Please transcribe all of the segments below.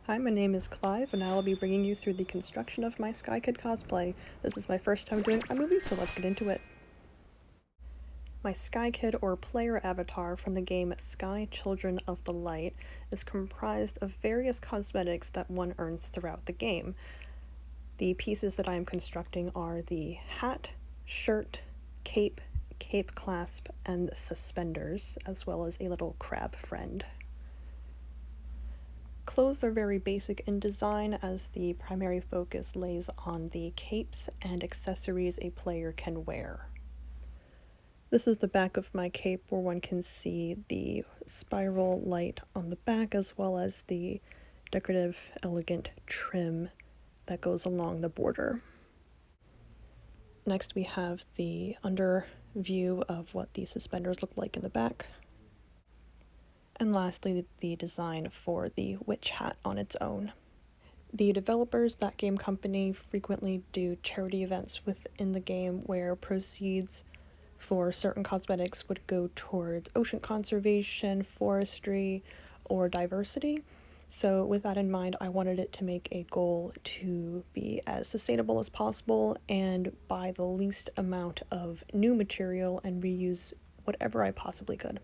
Hi, my name is Clive, and I will be bringing you through the construction of my SkyKid cosplay. This is my first time doing iMovie, so let's get into it. My SkyKid or player avatar from the game Sky Children of the Light is comprised of various cosmetics that one earns throughout the game. The pieces that I am constructing are the hat, shirt, cape, cape clasp, and suspenders, as well as a little crab friend. Clothes are very basic in design, as the primary focus lays on the capes and accessories a player can wear. This is the back of my cape, where one can see the spiral light on the back as well as the decorative, elegant trim that goes along the border. Next we have the under view of what the suspenders look like in the back. And lastly, the design for the witch hat on its own. The developers, that game company, frequently do charity events within the game where proceeds for certain cosmetics would go towards ocean conservation, forestry, or diversity. So with that in mind, I wanted it to make a goal to be as sustainable as possible and buy the least amount of new material and reuse whatever I possibly could.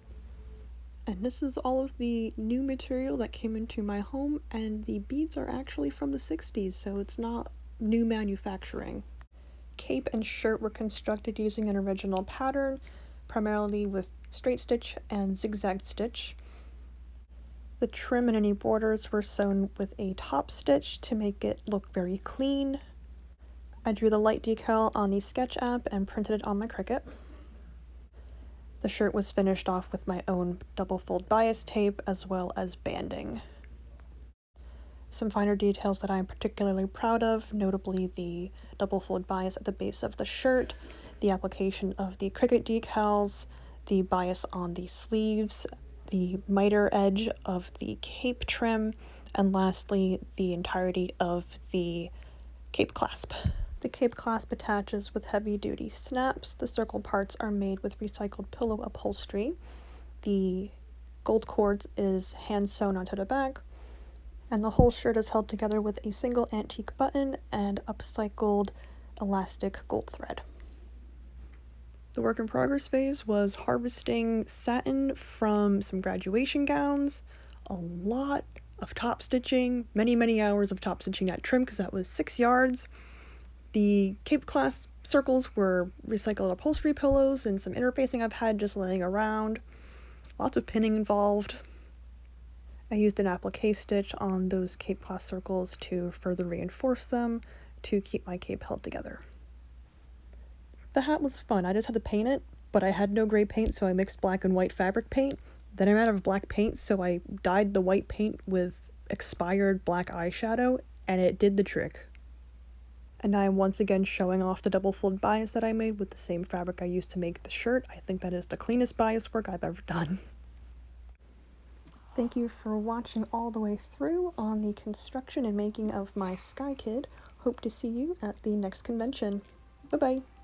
And this is all of the new material that came into my home, and the beads are actually from the 60s, so it's not new manufacturing. Cape and shirt were constructed using an original pattern, primarily with straight stitch and zigzag stitch. The trim and any borders were sewn with a top stitch to make it look very clean. I drew the light decal on the Sketch app and printed it on my Cricut. The shirt was finished off with my own double fold bias tape as well as banding. Some finer details that I'm particularly proud of, notably the double fold bias at the base of the shirt, the application of the Cricut decals, the bias on the sleeves, the miter edge of the cape trim, and lastly the entirety of the cape clasp. The cape clasp attaches with heavy-duty snaps. The circle parts are made with recycled pillow upholstery. The gold cord is hand-sewn onto the back, and the whole shirt is held together with a single antique button and upcycled elastic gold thread. The work in progress phase was harvesting satin from some graduation gowns, a lot of top stitching, many hours of top stitching that trim because that was 6 yards. The cape clasp circles were recycled upholstery pillows and some interfacing I've had just laying around. Lots of pinning involved. I used an applique stitch on those cape clasp circles to further reinforce them to keep my cape held together. The hat was fun. I just had to paint it, but I had no gray paint, so I mixed black and white fabric paint. Then I'm out of black paint, so I dyed the white paint with expired black eyeshadow, and it did the trick. And I am once again showing off the double fold bias that I made with the same fabric I used to make the shirt. I think that is the cleanest bias work I've ever done. Thank you for watching all the way through on the construction and making of my SkyKid. Hope to see you at the next convention. Bye-bye!